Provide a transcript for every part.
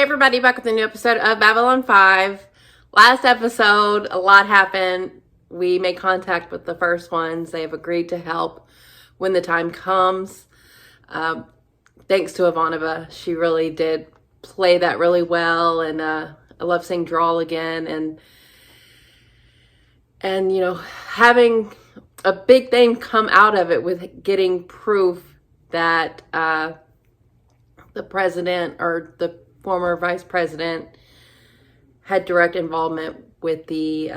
Hey everybody, back with a new episode of Babylon 5. Last episode, a lot happened. We made contact with the first ones. They have agreed to help when the time comes. Thanks to Ivanova. She really did play that really well, and I love seeing Drawl again, and you know, having a big thing come out of it with getting proof that the president or the former vice president had direct involvement with the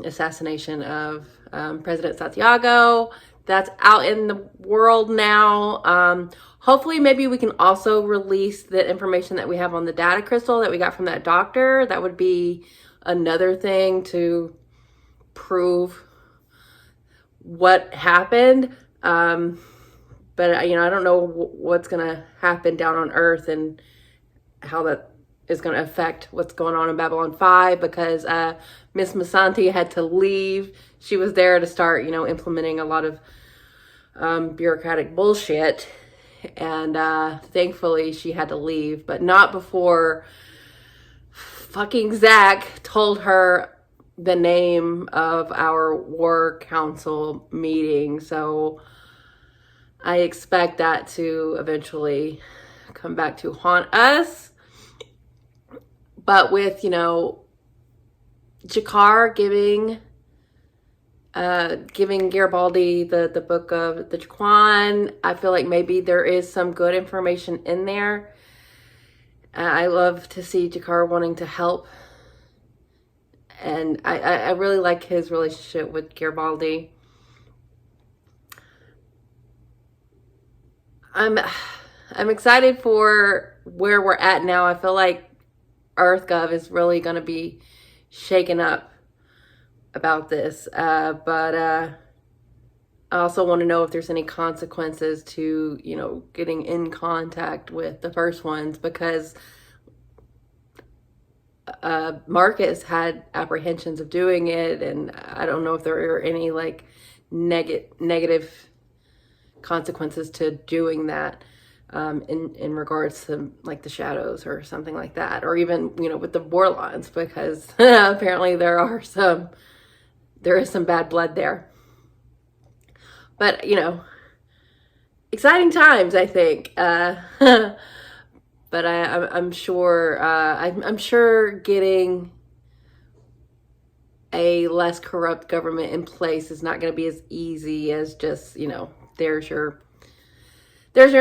assassination of President Santiago. That's out in the world now. Hopefully, maybe we can also release the information that we have on the data crystal that we got from that doctor. That would be another thing to prove what happened. But, you know, I don't know what's going to happen down on Earth and how that is going to affect what's going on in Babylon 5, because Miss Masanti had to leave. She was there to start, you know, implementing a lot of bureaucratic bullshit. And thankfully she had to leave, but not before fucking Zach told her the name of our war council meeting. So I expect that to eventually come back to haunt us. But with, you know, Jakar giving Garibaldi the book of the Jaquan, I feel like maybe there is some good information in there. I love to see Jakar wanting to help. And I really like his relationship with Garibaldi. I'm excited for where we're at now. I feel like EarthGov is really going to be shaken up about this. But I also want to know if there's any consequences to, you know, getting in contact with the first ones, because Marcus had apprehensions of doing it, and I don't know if there are any like negative consequences to doing that in regards to like the shadows or something like that, or even, you know, with the Borlons, because apparently there is some bad blood there. But, you know, exciting times, I think. But I'm sure I'm sure getting a less corrupt government in place is not going to be as easy as just, you know, there's your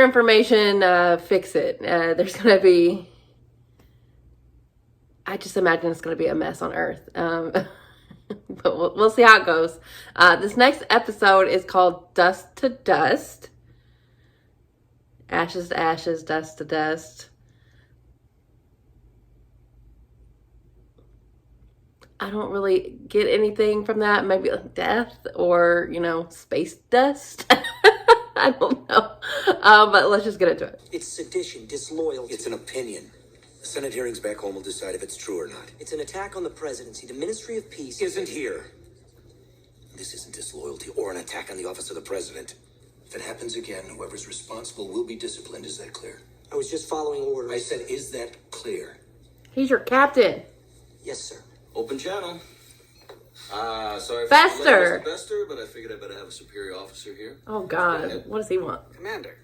information, fix it. There's going to be, I just imagine it's going to be a mess on Earth. But we'll see how it goes. This next episode is called Dust to Dust. Ashes to ashes, dust to dust. I don't really get anything from that. Maybe like death or, you know, space dust. I don't know. But let's just get into it. It's sedition, disloyalty. It's an opinion. The Senate hearings back home will decide if it's true or not. It's an attack on the presidency. The Ministry of Peace Isn't here. This isn't disloyalty or an attack on the office of the president. If it happens again, whoever's responsible will be disciplined. Is that clear? I was just following orders. I said, is that clear? He's your captain. Yes, sir. Open channel. Sorry Fester. for Fester, but I figured I better have a superior officer here. Oh God, what does he want? Commander,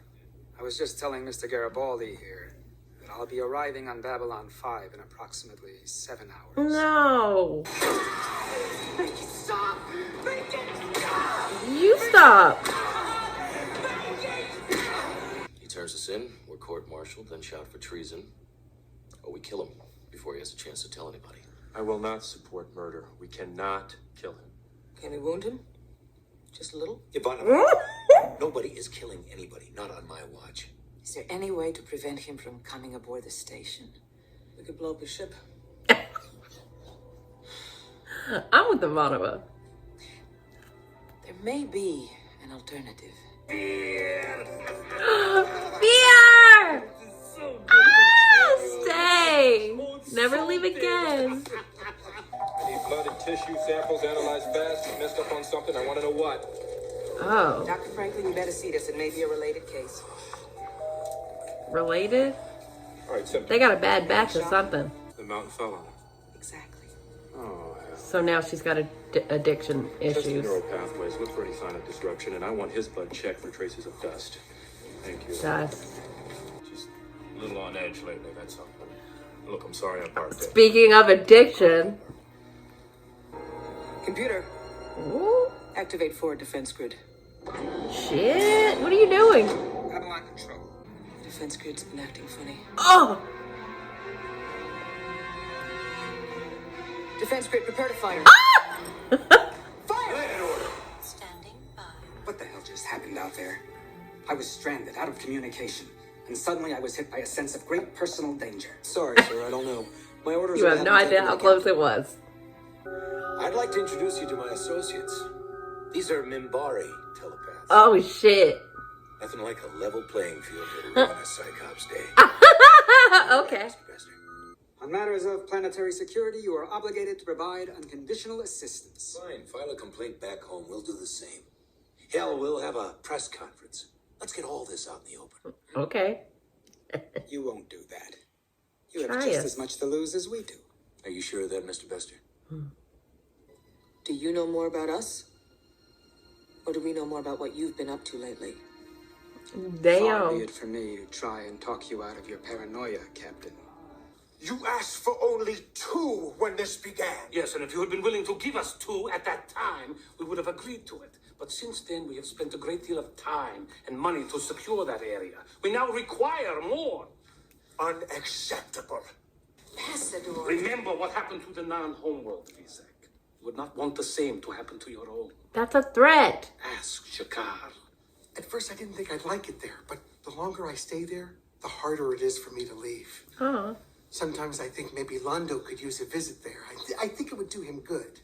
I was just telling Mr. Garibaldi here that I'll be arriving on Babylon 5 in approximately 7 hours. No. Stop! You stop. He turns us in, we're court-martialed, then shout for treason. Or we kill him before he has a chance to tell anybody. I will not support murder. We cannot kill him. Can we wound him? Just a little? Ivanova, nobody is killing anybody, not on my watch. Is there any way to prevent him from coming aboard the station? We could blow up his ship. I'm with the Ivanova. There may be an alternative. Fear! Stay! Never leave again. I need blood and tissue samples analyzed fast. You messed up on something. I want to know what. Oh. Dr. Franklin, you better see this. It may be a related case. Related? All right, symptoms. They got a bad batch of something. The mountain fell on her. Exactly. Oh, hell. So now she's got addiction Test the issues. neural pathways. Look for any sign of destruction, and I want his blood checked for traces of dust. Thank you. Dust. Just a little on edge lately, that's all. Look, I'm sorry I barked at you. Speaking of addiction. Computer, Ooh, activate forward defense grid. shit. What are you doing? Babylon control. Defense grid's been acting funny. Oh! Defense grid, prepare to fire. Standing by. What the hell just happened out there? I was stranded, out of communication, and suddenly I was hit by a sense of great personal danger. Sorry, sir, I don't know. My orders You are have no haven't idea taken how into close account. it was. I'd like to introduce you to my associates. These are Mimbari telepaths. Oh, shit. Nothing like a level playing field to run a Psychops day. Okay. Mr. Bester. On matters of planetary security, you are obligated to provide unconditional assistance. Fine, file a complaint back home. We'll do the same. Hell, we'll have a press conference. Let's get all this out in the open. Okay. You won't do that. You have Try just it. as much to lose as we do. Are you sure of that, Mr. Bester? Do you know more about us? Or do we know more about what you've been up to lately? Far be Damn. it for me to try and talk you out of your paranoia, Captain. You asked for only 2 when this began. Yes, and if you had been willing to give us 2 at that time, we would have agreed to it. But since then, we have spent a great deal of time and money to secure that area. We now require more. Unacceptable. Passador. Remember what happened to the non-homeworld, Vizek. You would not want the same to happen to your own. That's a threat. Ask Shakar. At first, I didn't think I'd like it there, but the longer I stay there, the harder it is for me to leave. Huh. Sometimes I think maybe Londo could use a visit there. I think it would do him good.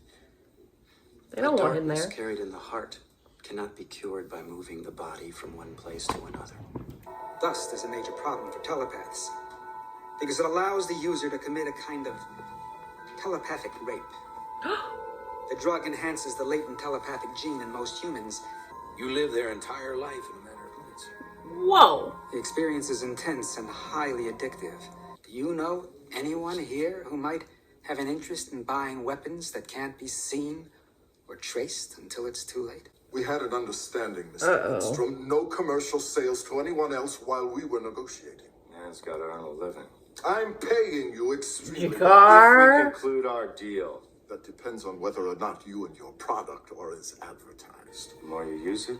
They don't want him Darkness there. carried in the heart cannot be cured by moving the body from one place to another. Dust is a major problem for telepaths because it allows the user to commit a kind of telepathic rape. The drug enhances the latent telepathic gene in most humans. You live their entire life in a matter of minutes. Whoa. The experience is intense and highly addictive. Do you know anyone here who might have an interest in buying weapons that can't be seen or traced until it's too late? We had an understanding, Mr. Lindstrom. No commercial sales to anyone else while we were negotiating. Man's got to earn a living. I'm paying you extremely Jakar. Conclude our deal. That depends on whether or not you and your product are as advertised. The more you use it,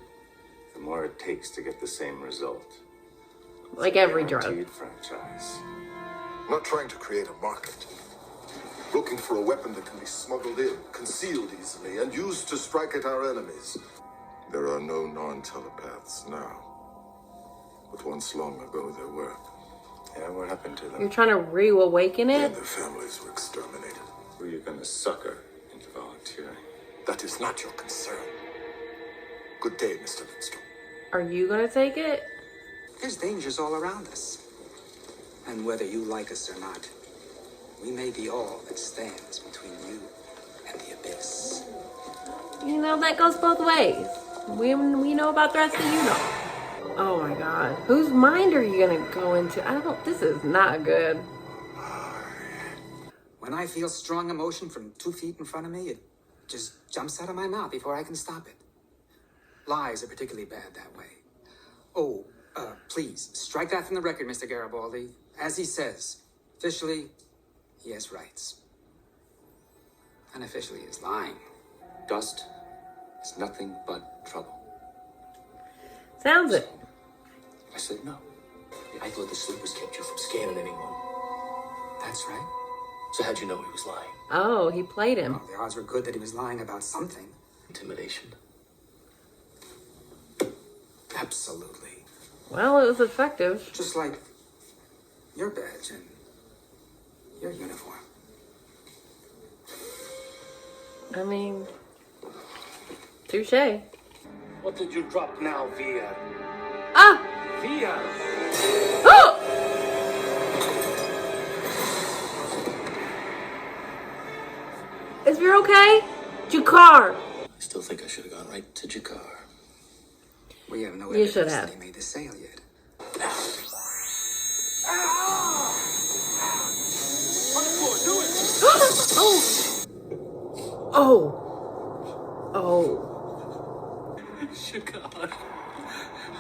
the more it takes to get the same result. Like every drug. Guaranteed franchise. I'm not trying to create a market. Looking for a weapon that can be smuggled in, concealed easily, and used to strike at our enemies. There are no non-telepaths now. But once long ago there were. Yeah, what happened to them? You're trying to reawaken And it? their families were exterminated. Were you gonna sucker into volunteering? That is not your concern. Good day, Mr. Lindstrom. Are you gonna take it? There's dangers all around us. And whether you like us or not, we may be all that stands between you and the abyss. You know, that goes both ways. We know about the rest of you know. Oh my god. Whose mind are you gonna go into? This is not good. When I feel strong emotion from 2 feet in front of me, it just jumps out of my mouth before I can stop it. Lies are particularly bad that way. Oh, please, strike that from the record, Mr. Garibaldi. As he says, officially, he has rights. Unofficially, he's lying. Dust is nothing but trouble. Sounds it. I said no. I thought the sleepers kept you from scanning anyone. That's right. So how'd you know he was lying? Oh, he played him. Well, the odds were good that he was lying about something. Intimidation. Absolutely. Well, it was effective. Just like your badge and your uniform. I mean, touche. What did you drop now, Via? Ah! Via! Oh! Is you okay? Jakar. I still think I should have gone right to Jakar. We have no You evidence should that have. he made the sale yet. Oh. Oh. Shikar,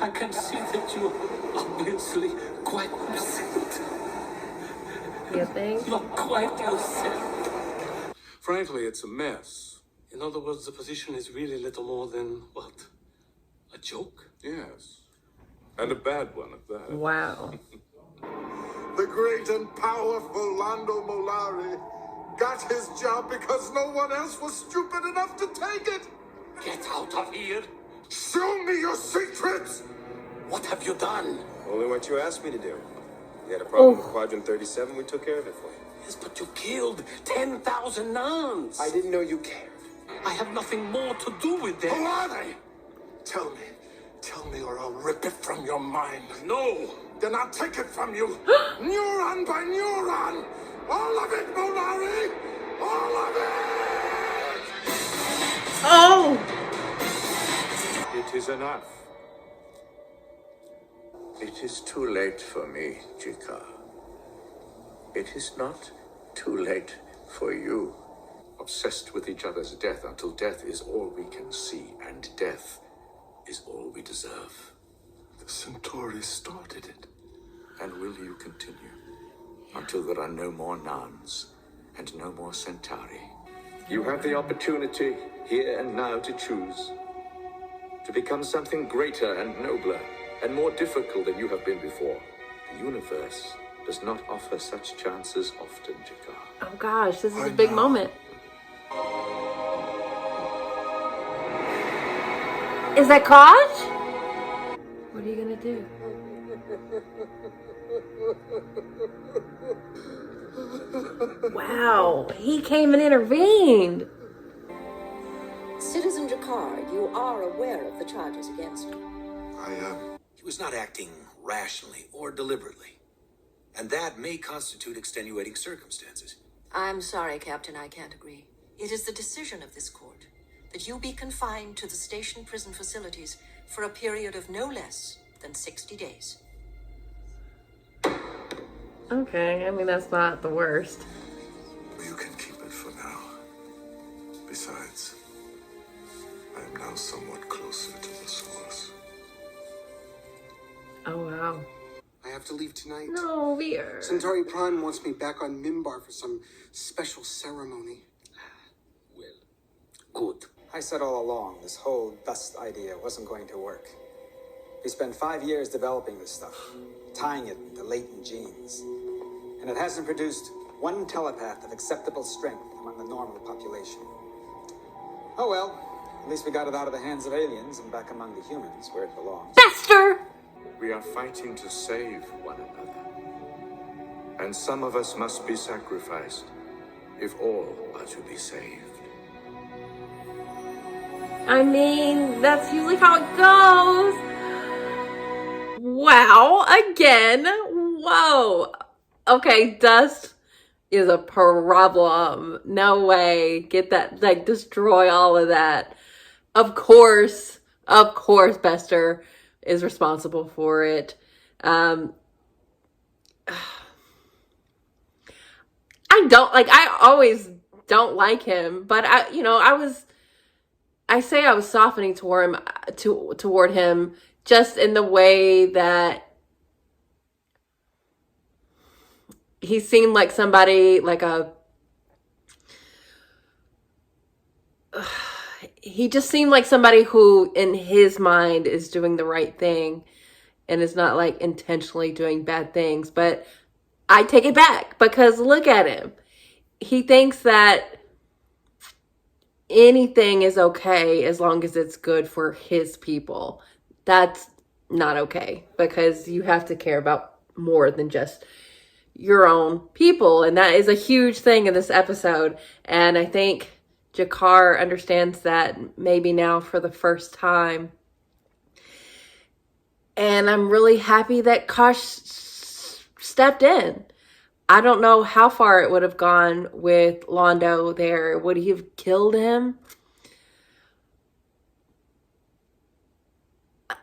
I can see that you're obviously quite upset. You think? Not quite yourself. Frankly, it's a mess. In other words, the position is really little more than, what? A joke? Yes. And a bad one at that. Wow. The great and powerful Lando Molari got his job because no one else was stupid enough to take it. Get out of here! Show me your secrets! What have you done? Only what you asked me to do. You had a problem with Quadrant 37, we took care of it for you. Yes, but you killed 10,000 nuns! I didn't know you cared. I have nothing more to do with them. Who are they? Tell me or I'll rip it from your mind. No! Then I'll take it from you, neuron by neuron. All of it, Molari! All of it! Oh! It is enough. It is too late for me, Jika. It is not too late for you. Obsessed with each other's death until death is all we can see, and death is all we deserve. The Centauri started it. And will you continue until there are no more nuns and no more Centauri? You have the opportunity here and now to choose. To become something greater and nobler and more difficult than you have been before. The universe does not offer such chances often, Jika. Oh gosh, this is a big moment. Is that Kosh? What are you gonna do? Wow, he came and intervened. Citizen Jakar, you are aware of the charges against you. I am. He was not acting rationally or deliberately. And that may constitute extenuating circumstances. I'm sorry, Captain, I can't agree. It is the decision of this court that you be confined to the station prison facilities for a period of no less than 60 days. Okay, I mean, that's not the worst. You can keep it for now. Besides, I am now somewhat closer to the source. Oh, wow. I have to leave tonight. No, weird. Centauri Prime wants me back on Mimbar for some special ceremony. Well, good. I said all along, this whole dust idea wasn't going to work. We spent 5 years developing this stuff, tying it into latent genes. And it hasn't produced one telepath of acceptable strength among the normal population. Oh well, at least we got it out of the hands of aliens and back among the humans where it belongs. Faster! We are fighting to save one another. And some of us must be sacrificed if all are to be saved. I mean, that's usually how it goes. Wow, again. Whoa. Okay, dust is a problem. No way. Get that, like, destroy all of that. Of course, Bester is responsible for it. I always don't like him, but I was softening toward him just in the way that he seemed like somebody, he just seemed like somebody who in his mind is doing the right thing and is not like intentionally doing bad things. But I take it back because look at him. He thinks that anything is okay as long as it's good for his people. That's not okay because you have to care about more than just your own people. And that is a huge thing in this episode. And I think Jakar understands that maybe now for the first time. And I'm really happy that Kosh stepped in. I don't know how far it would have gone with Londo there. Would he have killed him?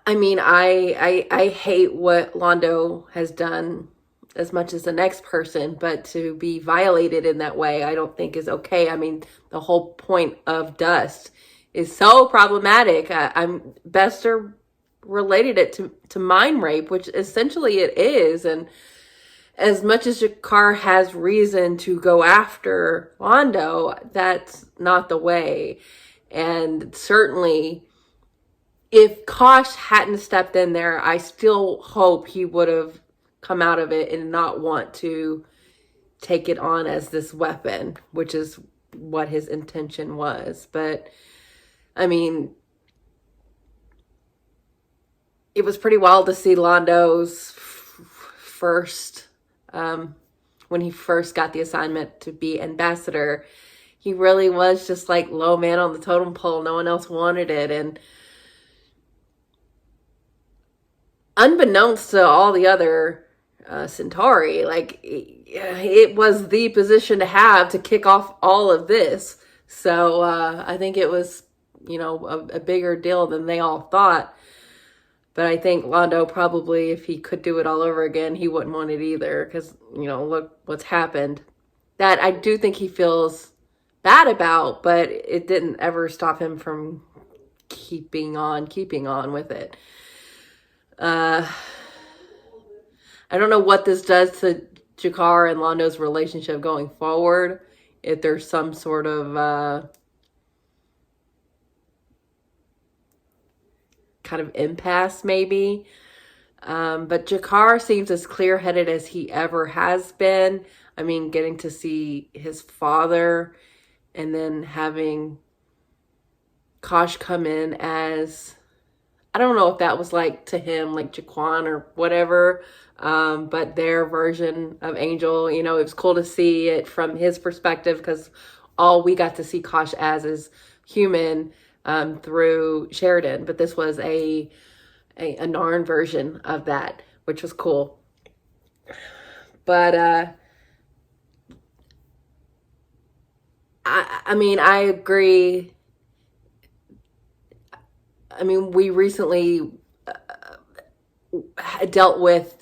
I mean, I hate what Londo has done as much as the next person, but to be violated in that way, I don't think is okay. I mean, the whole point of dust is so problematic. Bester related it to mind rape, which essentially it is. And as much as Jakar has reason to go after Londo, that's not the way. And certainly, if Kosh hadn't stepped in there, I still hope he would have come out of it and not want to take it on as this weapon, which is what his intention was. But, I mean, it was pretty wild to see Londo's first, when he first got the assignment to be ambassador. He really was just like low man on the totem pole. No one else wanted it. And unbeknownst to all the other Centauri, like, it was the position to have to kick off all of this. So I think it was, a bigger deal than they all thought. But I think Londo probably, if he could do it all over again, he wouldn't want it either. Because, look what's happened. That I do think he feels bad about, but it didn't ever stop him from keeping on with it. I don't know what this does to Jakar and Londo's relationship going forward. If there's some sort of kind of impasse, maybe. But Jakar seems as clear-headed as he ever has been. I mean, getting to see his father and then having Kosh come in as, I don't know if that was like to him, like Jaquan or whatever, but their version of Angel, it was cool to see it from his perspective because all we got to see Kosh as is human through Sheridan. But this was a Narn version of that, which was cool. But I mean, I agree. I mean, we recently dealt with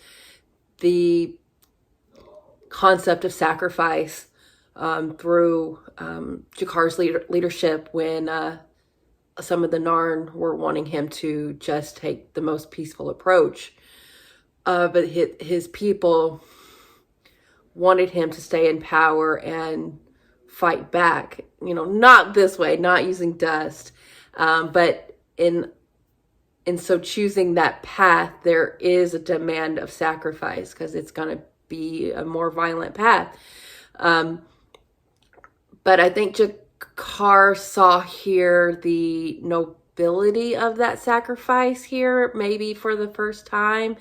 the concept of sacrifice through Jakar's leadership when some of the Narn were wanting him to just take the most peaceful approach. But his people wanted him to stay in power and fight back, not this way, not using dust, but in so choosing that path, there is a demand of sacrifice because it's going to be a more violent path. But I think Jakar saw here the nobility of that sacrifice here, maybe for the first time,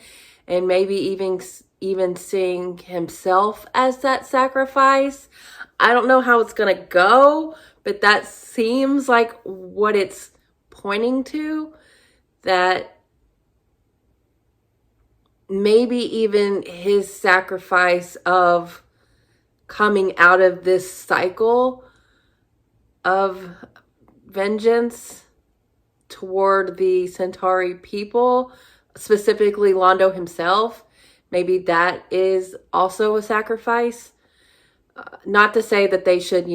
and maybe even seeing himself as that sacrifice. I don't know how it's going to go, but that seems like what it's pointing to, that maybe even his sacrifice of coming out of this cycle of vengeance toward the Centauri people, specifically Londo himself, maybe that is also a sacrifice. Not to say that they should,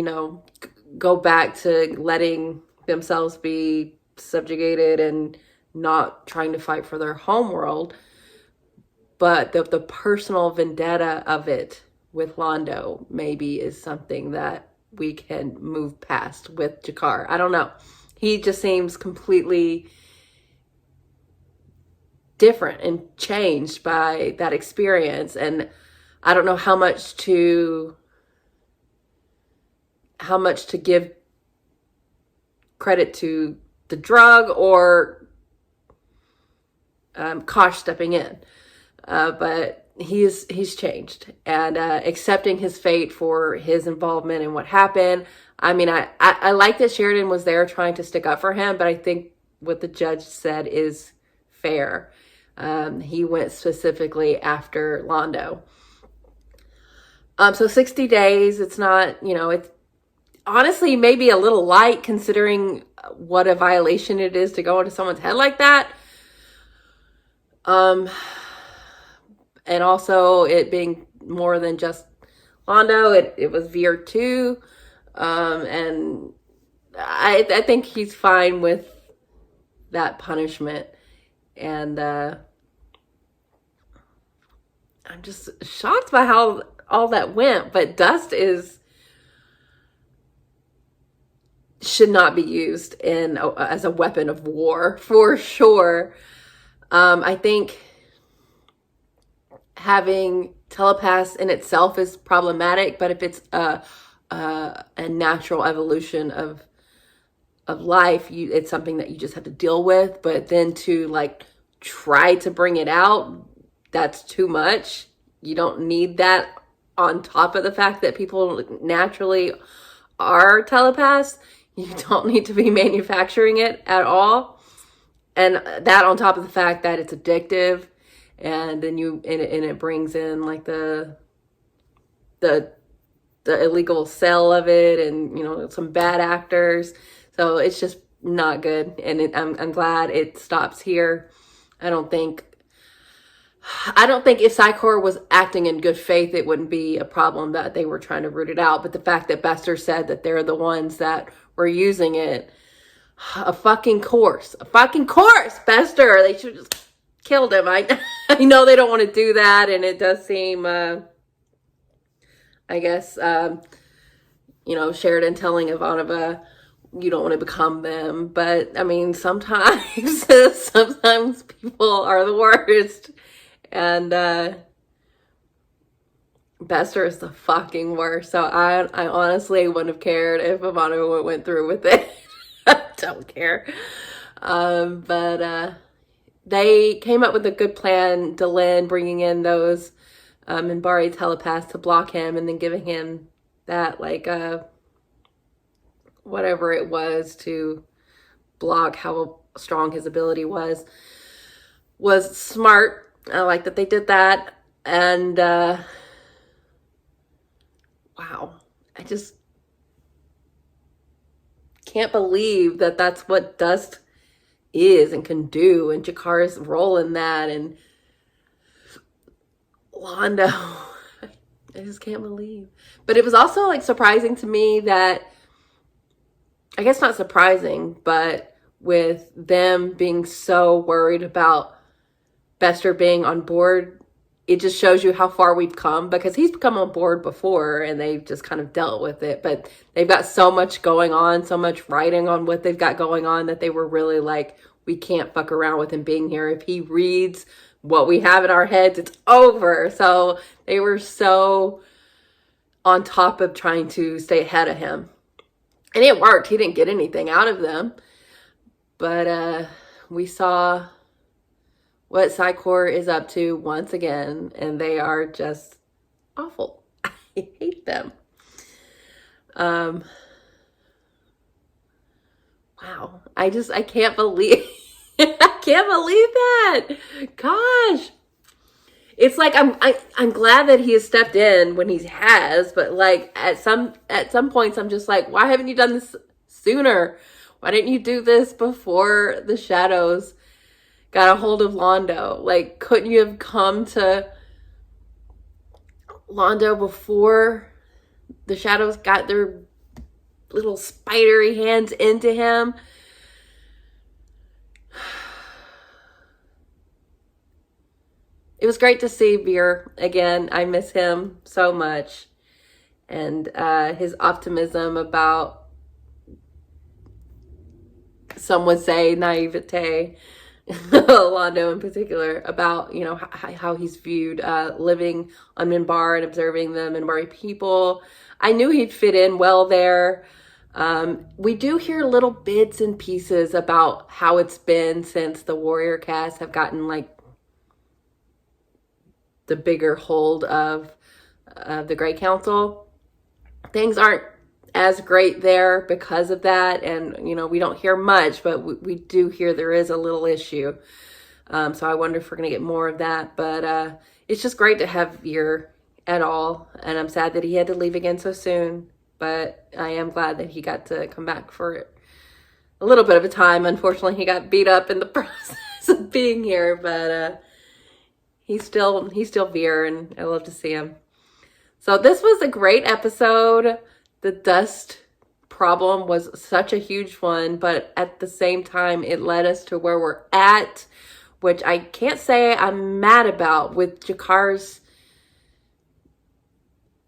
go back to letting themselves be subjugated and not trying to fight for their home world, but the personal vendetta of it with Londo maybe is something that we can move past with Jakar. I don't know. He just seems completely different and changed by that experience, and I don't know how much to give credit to the drug or Kosh stepping in, but he's changed and accepting his fate for his involvement in what happened. I mean, I like that Sheridan was there trying to stick up for him, but I think what the judge said is fair. He went specifically after Londo. So 60 days, it's not, it's honestly maybe a little light considering what a violation it is to go into someone's head like that. And also it being more than just Londo. It was Veer too. And I think he's fine with that punishment. And I'm just shocked by how all that went. But dust should not be used as a weapon of war, for sure. I think having telepaths in itself is problematic, but if it's a natural evolution of life, it's something that you just have to deal with. But then to like try to bring it out, that's too much. You don't need that on top of the fact that people naturally are telepaths. You don't need to be manufacturing it at all. And that on top of the fact that it's addictive, and then it brings in like the illegal sale of it, and some bad actors. So it's just not good. And I'm glad it stops here. I don't think if Psychor was acting in good faith, it wouldn't be a problem that they were trying to root it out. But the fact that Bester said that they're the ones that were using it, a fucking course, Bester. They should have just killed him. I know they don't want to do that, and it does seem, I guess, Sheridan telling Ivanova, you don't want to become them. But I mean, sometimes people are the worst. And Bester is the fucking worst. So I honestly wouldn't have cared if Ivanova went through with it. I don't care. But they came up with a good plan, Delenn bringing in those Minbari telepaths to block him, and then giving him that, like, whatever it was to block how strong his ability was smart. I like that they did that. And wow, I just can't believe that that's what Dust is and can do, and Jakar's role in that, and Londo. I just can't believe. But it was also like surprising to me that, I guess not surprising, but with them being so worried about Bester being on board, it just shows you how far we've come, because he's come on board before and they've just kind of dealt with it. But they've got so much going on, so much writing on what they've got going on, that they were really like, we can't fuck around with him being here. If he reads what we have in our heads, it's over. So they were so on top of trying to stay ahead of him. And it worked. He didn't get anything out of them. But we saw what Psychor is up to once again, and they are just awful. I hate them. Wow. I can't believe, I can't believe that. Gosh. It's like, I'm glad that he has stepped in when he has, but like at some points I'm just like, why haven't you done this sooner? Why didn't you do this before the shadows got a hold of Londo? Like, couldn't you have come to Londo before the shadows got their little spidery hands into him? It was great to see Veer again. I miss him so much. And his optimism about, some would say, naivete, Londo in particular, about, how he's viewed living on Minbar and observing the Minbari people. I knew he'd fit in well there. We do hear little bits and pieces about how it's been since the warrior caste have gotten like the bigger hold of the Grey Council. Things aren't as great there because of that, and we don't hear much, but we do hear there is a little issue. So I wonder if we're gonna get more of that. But it's just great to have Veer at all, and I'm sad that he had to leave again so soon. But I am glad that he got to come back for a little bit of a time. Unfortunately, he got beat up in the process of being here, but he's still Veer, and I love to see him. So this was a great episode. The dust problem was such a huge one, but at the same time, it led us to where we're at, which I can't say I'm mad about with Jakar's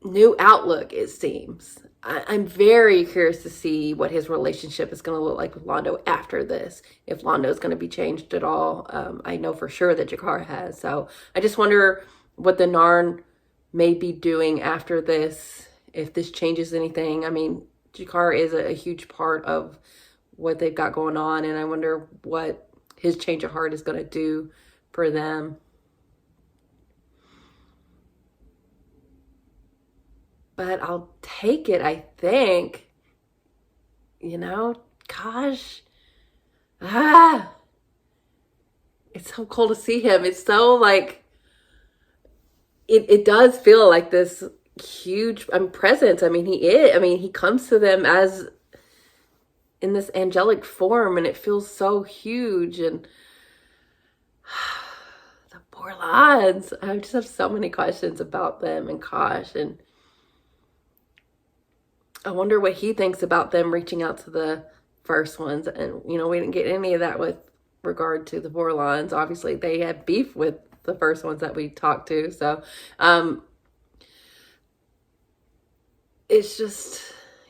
new outlook, it seems. I'm very curious to see what his relationship is going to look like with Londo after this, if Londo is going to be changed at all. I know for sure that Jakar has, so I just wonder what the Narn may be doing after this, if this changes anything. I mean, Jakar is a huge part of what they've got going on, and I wonder what his change of heart is going to do for them. But I'll take it, I think. You know, gosh. It's so cool to see him. It's so like, it does feel like this huge presence. I mean, he comes to them as in this angelic form, and it feels so huge. And the poor lads. I just have so many questions about them and Kosh, and I wonder what he thinks about them reaching out to the first ones. And, we didn't get any of that with regard to the Vorlons. Obviously, they had beef with the first ones that we talked to. So, it's just,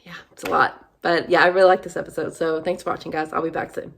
yeah, it's a lot. But, yeah, I really like this episode. So, thanks for watching, guys. I'll be back soon.